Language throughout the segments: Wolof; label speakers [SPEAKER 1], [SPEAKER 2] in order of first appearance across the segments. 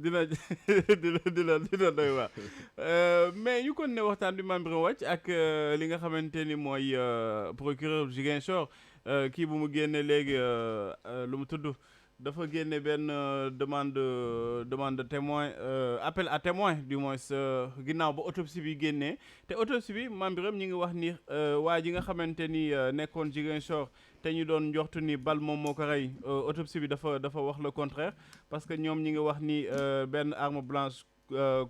[SPEAKER 1] dina dina doy waar mais ñu kon ne waxtaan bi Mame Birame Wathie ak li nga xamante ni mooy procureur Ziguinchor kii bu mu génne léegi lu mu tudd dafa génne benn demande de témoin appel à témoin du moins ginnaaw ba autopsie bi génnee te autopsie bi Mame Birame ñi ngi wax ni waa ji nga xamante ni nekkoon Ziguinchor te ñu doon njortu ni bal moom moo ko rey autopsie bi dafa wax le contraire parce que ñoom ñi ngi wax ni benn arme blanche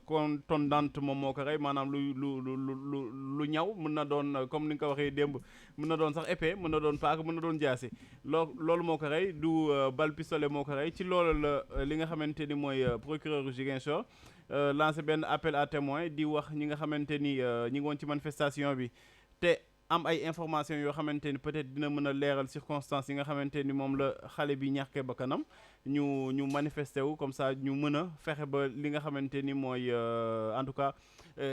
[SPEAKER 1] contondante moom moo ko rey maanaam lu ñaw mën na doon comme ni nga ko waxee démb mën na doon sax épée mën na doon paaka mën na doon jaasi loolu moo ko rey du bal pistolet moo ko rey ci loolu la li nga xamante ni mooy procureur Ziguinchor lancé benn appel à témoin di wax ñi nga xamante ni ñi ngi woon ci manifestation bi te am ay information yoo xamante ni peut-être dina mën a leeral circonstances yi nga xamante ni moom la xale bi ñàkkee ba kanam ñu manifester wu comme ça ñu mën a fexe ba li nga xamante ni mooy en tout cas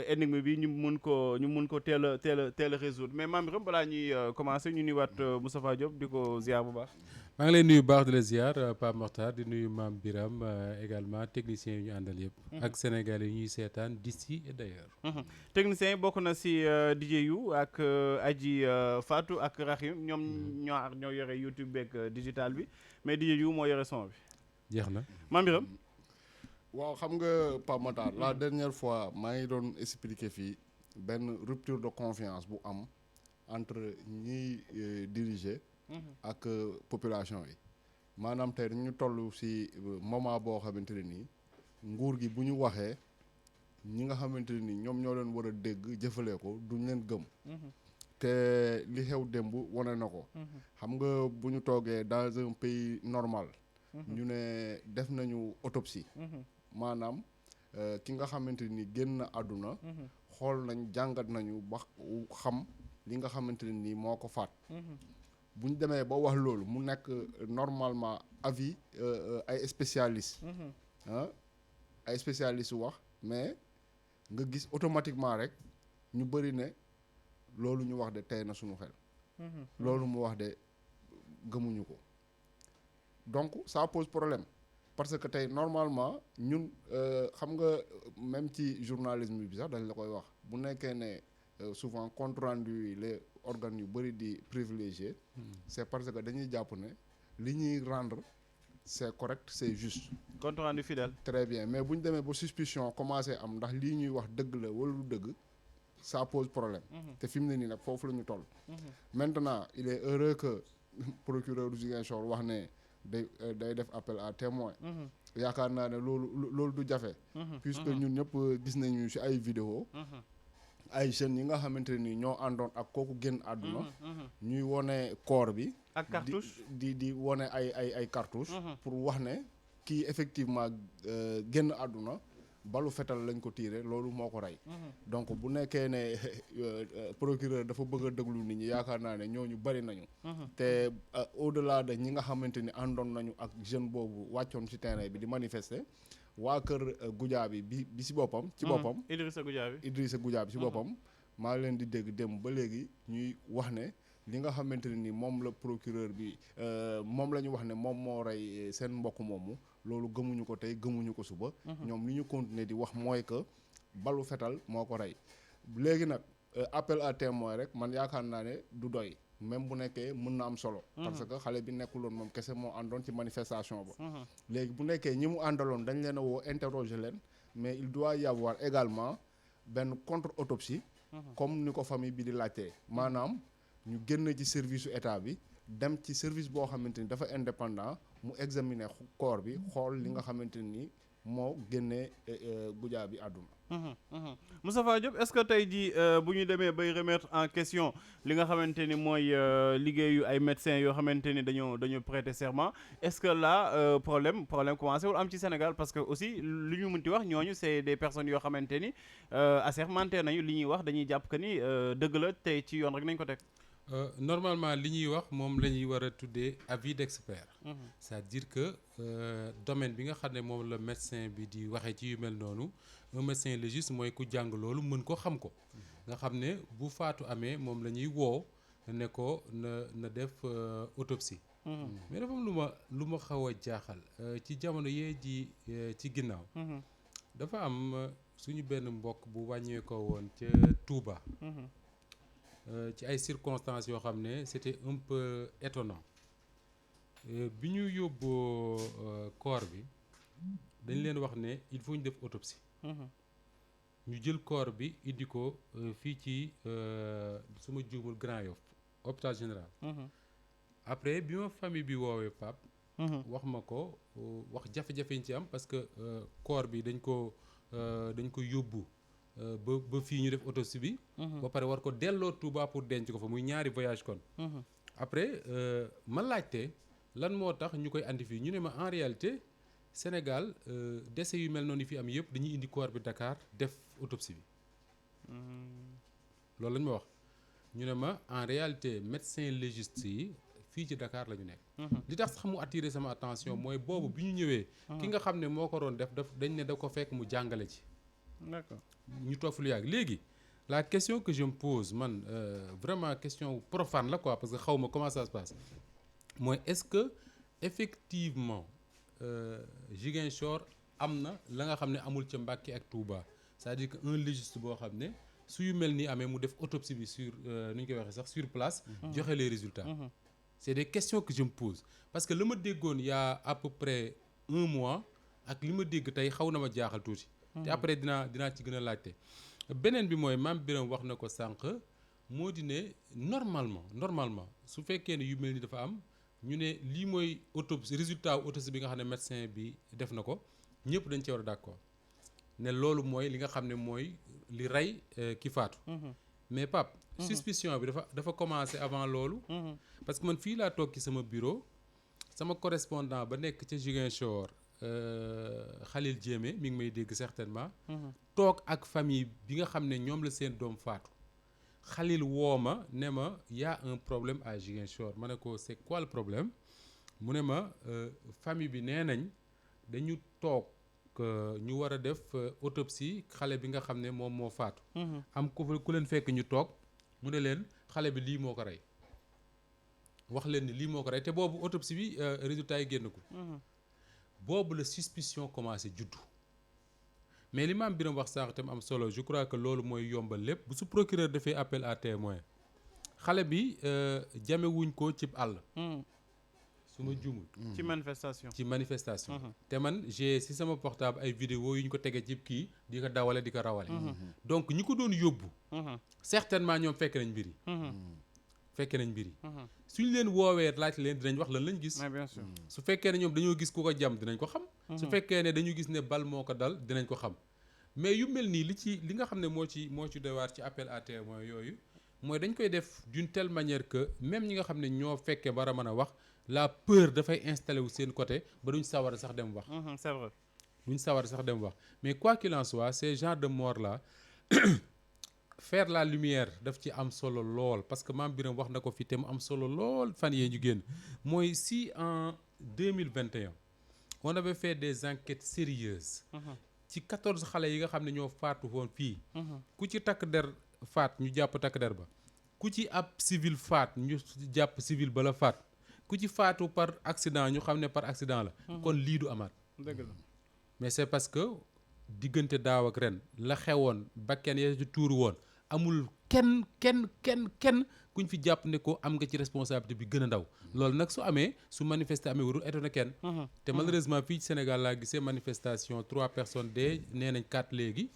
[SPEAKER 1] énigme bi ñu mun ko teel a résoudre mais Mame Birame balaa ñuy commencer ñu nuyuwaat Moustapha Diop di ko ziar bu baax.
[SPEAKER 2] maa ngi lay nuyu baax di la ziar Pape Mokhtar di nuyu Mame Birame également techniciens yi ñu àndal yëpp. ak Sénégalais yi ñuy seetaan d'ici et d'ailleurs.
[SPEAKER 1] techniciens yi bokk na si DJ yu ak Aji Fatou ak Rahim ñoom ñoo yore YouTube beeg digital bi mais DJ yu moo yore son bi.
[SPEAKER 2] jeex na
[SPEAKER 1] Mame Birame.
[SPEAKER 3] waaw xam nga Pape Matar la dernière fois maa ngi doon expliquer fii benn rupture de confiance bu am entre ñiy diriger. ak population yi maanaam tey dañu toll ci moment boo xamante ne nii nguur gi bu ñu waxee ñi nga xamante ne nii ñoom ñoo leen war a dégg jëfalee ko duñ leen gëm. te li xew démb wane na ko. xam nga bu ñu toogee dans un pays normal. ñu ne def nañu autopsie. maanaam ki nga xamante ni génn na àdduna. xool nañ jàngat nañu ba xam li nga xamante ne nii moo ko faat. bu ñu demee ba wax loolu mu nekk normalement avis ay spécialistes. ay spécialistes wax mais nga gis automatiquement rek ñu bëri ne loolu ñu wax de tey na suñu xel. loolu mu wax de gëmuñu ko donc ça pose problème parce que tey normalement ñun xam nga même ci journalisme bi sax dañ la koy wax bu nekkee ne souvent compte rendu yi les organes yu bëri di privilégié c'est parce que dañuy jàpp ne li ñuy rendre c'est correct c'est juste.
[SPEAKER 1] compte rendu fidèle.
[SPEAKER 3] très bien mais bu ñu demee ba suspicion commencé am ndax lii ñuy wax dëgg la wala lu dëgg ça pose problème. te fi mu ne nii nag foofu la ñu toll. maintenant il est heureux que procureur Ziguinchor wax ne day def appel à témoin. yaakaar naa ne loolu du jafe. puisque ñun ñëpp gis nañu ci ay vidéo ay jeunes yi nga xamante ni ñoo àndoon ak kooku génn àdduna. ñuy wone corps bi.
[SPEAKER 1] ak cartouche
[SPEAKER 3] di wone ay cartouche. pour wax ne kii effectivement génn àdduna balu fetal lañ ko tiire loolu moo ko rey. donc bu nekkee ne procureur dafa bëgg a déglu nit ñi yaakaar naa ne ñooñu bari nañu. te au-delà de ñi nga xamante ni àndoon nañu ak jeune boobu wàccoon ci terrain bi di manifester. waa kër Goudiaby bi ci boppam. ci boppam
[SPEAKER 1] Idrissa Goudiaby
[SPEAKER 3] ci boppam. maa ngi leen di dégg dem ba léegi ñuy wax ne li nga xamante ne ni moom la procureur bi moom la ñu wax ne moom moo rey seen mbokk moomu loolu gëmuñu ko tey gëmuñu ko suba. ñoom li ñu continuer di wax mooy que balu fetal moo ko rey. léegi nag appel à témoin rek man yaakaar naa ne du doy. même bu nekkee mën na am solo. parce que xale bi nekkuloon moom kese moo àndoon ci manifestation ba. léegi bu nekkee ñi mu àndaloon dañ leen a woo interroger leen mais il doit y avoir également benn contre-autopsie. comme ni ko famille bi di laajtee. maanaam ñu génn ci service su état bi dem ci service boo xamante ni dafa indépendant mu examiner corps bi xool li nga xamante ni moo génnee Goudiaby àdduna.
[SPEAKER 1] Moustapha Diop est-ce que tey jii bu ñu demee bay remettre en question li nga xamante ni mooy liggéeyu ay médecins yoo xamante ni dañoo prêter serment est-ce que là problème commencé wul am ci Sénégal parce que aussi li ñu mënti wax ñooñu c'est des personnes yoo xamante ni assermenté nañu li ñuy wax dañuy jàpp que ni dëgg la tey ci yoon rek nañ ko teg.
[SPEAKER 2] Normalement li ñuy wax moom la ñuy war a tuddee avis d'expert. C'est-à-dire que domaine bi nga xam ne moom la médecin bi di waxee ci yu mel noonu un médecin légiste mooy ku jàng loolu mën ko xam ko. nga xam ne bu faatu amee moom la ñuy woo ne ko na def autopsie. mais dafa am lu ma xaw a jaaxal ci jamono yee ji ci ginnaaw. dafa am suñu benn mbokk bu wàññeekoo woon ca Touba. ci ay circonstances yoo xam ne c'était un peu étonnant bi ñu yóbboo corps bi dañ leen wax ne il faut ñu def autopsie. ñu jël corps bi indi ko fii ci suma juumul Grand Yoff hôpital général. après bi ma famille bi woowee Pape. wax ma ko wax jafe-jafe ñu ci am parce que corps bi dañ ko yóbbu ba fii ñu def autopsie bi. ba pare war ko delloo Touba pour denc ko fa muy ñaari voyage kon. après ma laajte lan moo tax ñu koy andi fii ñu ne ma en réalité Sénégal décès yu mel noonu yi fi am yëpp dañuy indi corps bi Dakar def autopsie bi. loolu lañ ma wax ñu ne ma en réalité médecin légiste yi fii ci Dakar la ñu nekk. li tax sax mu attiré sama attention mooy boobu bi ñu ñëwee. ki nga xam ne moo ko doon def dañ ne da ko fekk mu jàngale ci.
[SPEAKER 1] d'accord
[SPEAKER 2] ñu toog fi lu yàgg léegi la question que je me pose man vraiment question profane la quoi parce que xaw ma comment ça se passe mooy est-ce que effectivement Ziguinchor am na la nga xam ne amul ca Mbacké ak Touba c'est-à-dire que un légiste boo xam ne su yu mel nii amee mu def autopsie bi sur nu ñu koy waxee sax sur place. joxe les résultats. c'est des questions que je me pose parce que la ma déggoon y a à peu près 1 mois ak li ma dégg tey xaw na ma jaaxal tuuti. te après dinaa ci gën a laajte. beneen bi mooy Mame Birame wax na ko sànq moo di ne normalement su fekkee ne yu mel ni dafa am ñu ne lii mooy autopsie résultat autopsie bi nga xam ne médecin bi def na ko ñëpp dañ ci war a d'accord ne loolu mooy li nga xam ne mooy li rey ki faatu. mais Pape. suspicion bi dafa commencer avant loolu. parce que man fii laa toog ci sama bureau sama correspondant ba nekk ca Ziguinchor Khalil Diémé mi ngi may dégg certainement. toog ak famille bi nga xam ne ñoom la seen doom faatu. Khalil woo ma ne ma y a un problème à Ziguinchor ma ne ko c'est quoi le problème mu ne ma famille bi nee nañ dañu toog ñu war a def autopsie xale bi nga xam ne moom moo faatu. am ku leen fekk ñu toog mu ne leen xale bi lii moo ko rey wax leen ni lii moo ko rey te boobu autopsie bi résultat yi génn ko. boobu la suspicion commencé juddu mais li Mame Birame wax sànq tam am solo je crois que loolu mooy yombal lépp bu su procureur defee appel à témoin xale bi jame wuñ ko cib àll. su ma juumul. ci manifestation. te man j'ai si sama portable ay vidéo yu ñu ko tegee cib kii di ko dawale di ko rawale. donc ñi ko doon yóbbu. certainement ñoom fekk nañ mbir yi. suñ leen woowee laaj leen dinañ wax lan lañ gis.
[SPEAKER 1] bien sûr.
[SPEAKER 2] su fekkee ne ñoom dañoo gis ku ko jam dinañ ko xam. su fekkee ne dañu gis ne bal moo ko dal dinañ ko xam mais yu mel nii li nga xam ne moo ci doy waar ci appel à témoin yooyu mooy dañ koy def d'une telle manière que même ñi nga xam ne ñoo fekkee war a mën a wax la peur dafay installé wu seen côté ba duñ sawar sax dem wax.
[SPEAKER 1] c'est vrai.
[SPEAKER 2] duñ sawar sax dem wax mais quoi qu'il en soit ces genres de morts là faire la lumière daf ci am solo lool parce que Mame Birame wax na ko fi te mu am solo lool fan yee ñu génn mooy si en 2021 on avait fait des enquêtes sérieuses ci 14 xale yi nga xam ne ñoo faatu woon fii ku ci takk der faat ñu jàpp takk der ba ku ci ab civil faat ñu jàpp civil ba la faat ku ci faatu par accident ñu xam ne par accident la kon lii du amaat.
[SPEAKER 1] dëgg la
[SPEAKER 2] mais c'est parce que diggante daaw ak ren la xewoon bakken ya ci tuuru woon amul kenn kuñ fi jàpp ne ko am nga ci responsabilité bi gën a ndaw loolu nag su amee su manifester amee warul étonné kenn te malheureusement fii ci Sénégal laa gisee manifestation 3 personnes dee nee nañ 4 léegi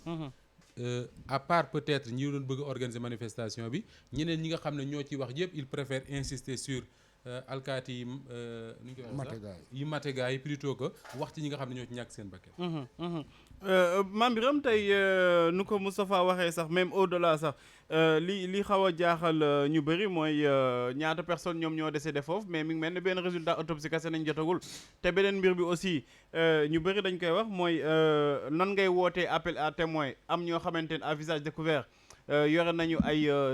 [SPEAKER 2] à part peut-être ñi doon bëgg a organiser manifestation bi ñeneen ñi nga xam ne ñoo ci wax yëpp ils préfèrent insister sur alkaati yi nu ñu koy waxee sax yi mategaa yi plutôt que wax ci ñi nga xam ne ñoo ci ñàkk seen bakkan.
[SPEAKER 1] Mame Birame tey nu ko Moustapha waxee sax même au-delà sax li xaw a jaaxal ñu bëri mooy ñaata personne ñoom ñoo décédé foofu mais mi ngi mel ne benn résultat autopsie kese nañ jotagul te beneen mbir bi aussi ñu bëri dañ koy wax mooy nan ngay wootee appel à témoin am ñoo xamante ne à visage découvert yore nañu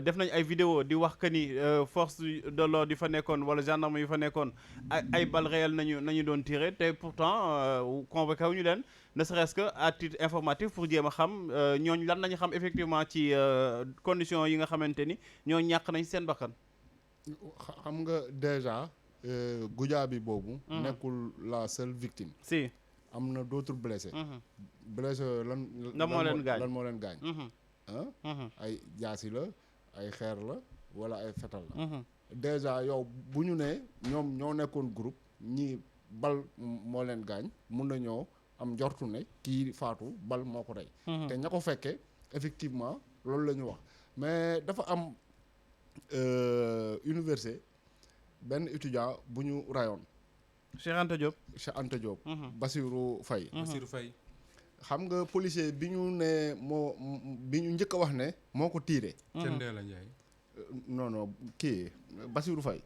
[SPEAKER 1] def nañu ay vidéo di wax que ni force de l'ordre yi fa nekkoon wala gendarme yi fa nekkoon ay balles réelles nañu doon tiré te pourtant convoqué wu ñu leen ne serait-ce que à titre informatif pour jéem a xam ñooñu lan nañu xam effectivement ci conditions yi nga xamante ni ñoo ñàkk nañ seen bakkan.
[SPEAKER 3] xam nga déjà Goudiaby boobu nekkul la seule victime
[SPEAKER 1] si
[SPEAKER 3] am na d'autres blessés blessé lan
[SPEAKER 1] moo leen gaañ
[SPEAKER 3] lan moo leen gaañ ay jaasi la ay xeer la wala ay fetal la déjà yow bu ñu nee ñoom ñoo nekkoon groupe ñii bal moo leen gaañ mun na ñoo am njortu ne kii faatu bal moo ko rey te ña ko fekkee effectivement loolu la ñu wax mais dafa am université benn étudiant bu ñu rayoon
[SPEAKER 1] Cheikh Anta Diop
[SPEAKER 3] Bassirou Faye xam nga policier bi ñu ne bi ñu njëkk a wax ne moo ko tiire
[SPEAKER 2] Thiendella Ndiaye
[SPEAKER 3] non kii Bassirou Faye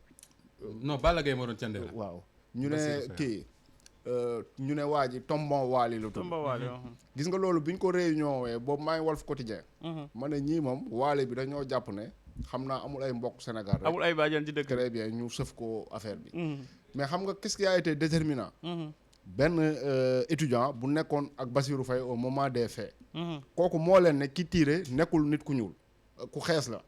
[SPEAKER 2] non Balla Gaye moo doon Thiendella
[SPEAKER 3] waaw ñu ne kii ñu ne waa ji tombon waali la tudd gis nga loolu bi ñu ko réunion wee boobu maa ngi Walf Quotidien ma ne ñii moom waali bi dañoo jàpp ne xam naa amul ay mbokk Sénégal rek
[SPEAKER 1] amul ay bàjjan ci dëkk
[SPEAKER 3] très bien ñu sëf ko affaire bi mais xam nga qu'est-ce qui a été déterminant benn étudiant bu nekkoon ak Bassirou Faye au moment des faits kooku moo leen ne ki tiire nekkul nit ku ñuul ku xees la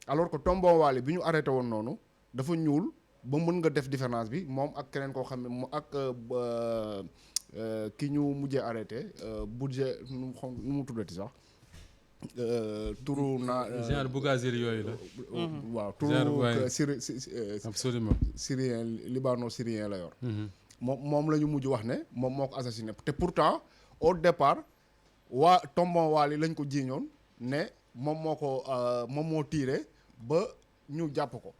[SPEAKER 3] alors que tombon waali bi ñu arrêté woon noonu dafa ñuul ba mën nga def différence bi moom ak keneen koo xam ne mu ak ki ñu mujjee arrêté budget nu mu tuddati sax turu naa
[SPEAKER 2] genre Bougazir yooyu la
[SPEAKER 3] waaw turu
[SPEAKER 2] absolument
[SPEAKER 3] syrien libano-syrien la yor moom la ñu mujj wax ne moom moo ko assassiné te pourtant au départ waa tombon waali lañ ko jiiñoon ne moom moo tiire ba ñu jàpp ko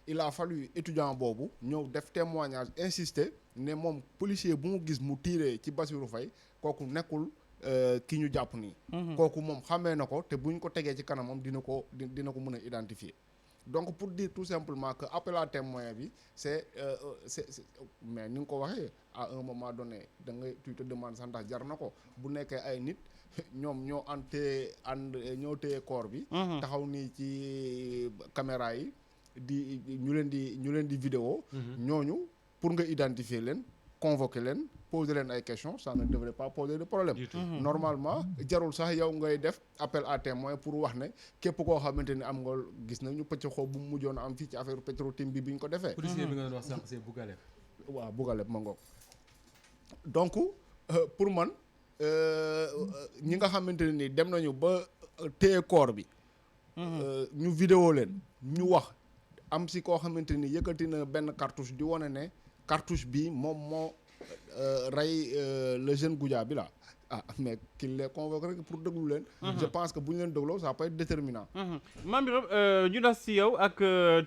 [SPEAKER 3] il a fallu étudiant boobu ñëw def témoignage insister ne moom policier bu mu gis mu tiiree ci Bassirou Faye kooku nekkul ki ñu jàpp nii kooku moom xamee na ko te buñ ko tegee ci kanamam dina ko mën a identifier donc pour dire tout simplement que appel à témoin bi c'est mais ni nga ko waxee à un moment donné da ngay tu te demandes sax ndax jar na ko bu nekkee ay nit ñoom ñoo téye corps bi taxaw nii ci caméra yi ñu leen di vidéo ñooñu pour nga identifier leen convoquer leen poser leen ay questions ça ne devrait pas poser de problème normalement jarul sax yow ngay def appel à témoin pour wax ne képp koo xamante ni am nga gis na ñu pëcc xoo bu mu mujjoon am fii ci affaire Petro-Tim bi ñu ko defee
[SPEAKER 2] policier bi nga doon wax sànq c'est Bougaleb
[SPEAKER 3] waaw Bougaleb ma ngoog donc pour man ñi nga xamante ne ni dem nañu ba téye corps bi ñu vidéo leen ñu wax am si koo xamante ni yëkkati na benn cartouche di wane ne cartouche bi moom moo rey le jeune Goudiaby bi la mais qu'il les convoque rek pour déglu leen je pense que bu ñu leen dégloo ça peut être déterminant
[SPEAKER 1] Mame Birame ñu des si yow ak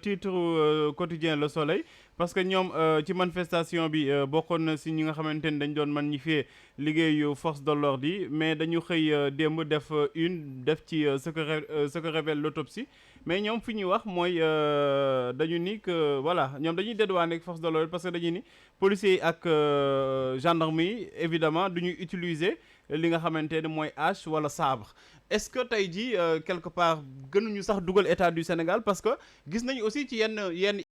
[SPEAKER 1] titre quotidien Le Soleil parce que ñoom ci manifestation bi bokkoon na si ñi nga xamante ni dañ doon magnifier liggéeyu force de l'ordre yi mais dañu xëy démb def ci ce que révèle l'autopsie mais ñoom fi ñuy wax mooy dañu ni que voilà ñoom dañuy dédouaner ak force de l'ordre parce que dañuy ni policiers yi ak gendarmes yi évidemment duñuy utiliser li nga xamante ne mooy hache wala sabre est-ce que tey jii quelque part gënuñu sax dugal état du Sénégal parce que gis nañu aussi ci yenn